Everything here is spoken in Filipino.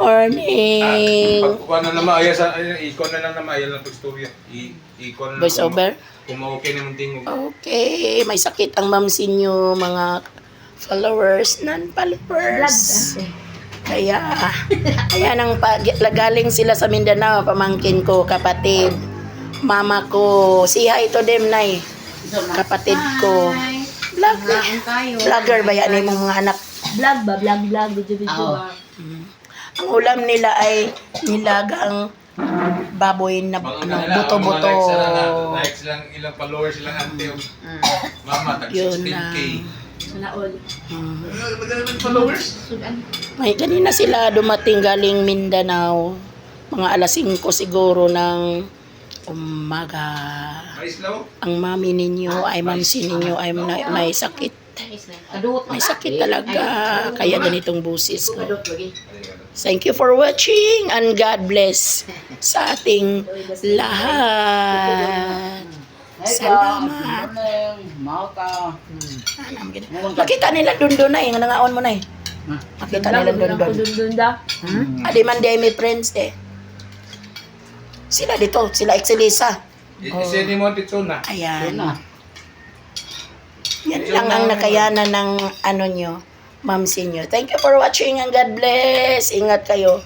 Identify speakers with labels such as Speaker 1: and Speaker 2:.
Speaker 1: Morning.
Speaker 2: Pagkuha na naman, ayan, ikon na lang naman, ayan lang pag-storya. Ikon na
Speaker 1: Voice
Speaker 2: lang.
Speaker 1: over?
Speaker 2: Kung okay naman tingog.
Speaker 1: Okay. May sakit ang mamsinyo, mga followers, non-followers. Kaya, ayan ang galing sila sa Mindanao, pamangkin ko, kapatid, mama ko. Si hi to them, nay. Kapatid ko. Vlogger. Vlogger ba yan yung mga anak?
Speaker 3: Vlog ba? Vlog. Video ba?
Speaker 1: Ang ulam nila ay nilagang baboy na buto-buto.
Speaker 2: Likes lang, ilang followers, ilang ante. Mama, tag
Speaker 1: Yun
Speaker 2: 16K.
Speaker 3: Sana all.
Speaker 2: Magandang followers?
Speaker 1: May kanina sila dumating galing Mindanao. Mga alas 5 siguro ng umaga.
Speaker 2: Mais law?
Speaker 1: Ang mami ninyo ay mamsi ninyo ay may sakit. May sakit talaga. Kaya ganitong busis ko. Thank you for watching and God bless sa ating lahat. Salamat. Makita nila dundun na eh. Nangaon mo na eh. Makita nila dundun.
Speaker 3: Dundunda.
Speaker 1: Adi man di may friends eh. Sila dito. Sila Excelisa.
Speaker 2: Isini mo dito na.
Speaker 1: Ayan. Yan lang ang nakayanan ng ano nyo, ma'am sinyo. Thank you for watching and God bless. Ingat kayo.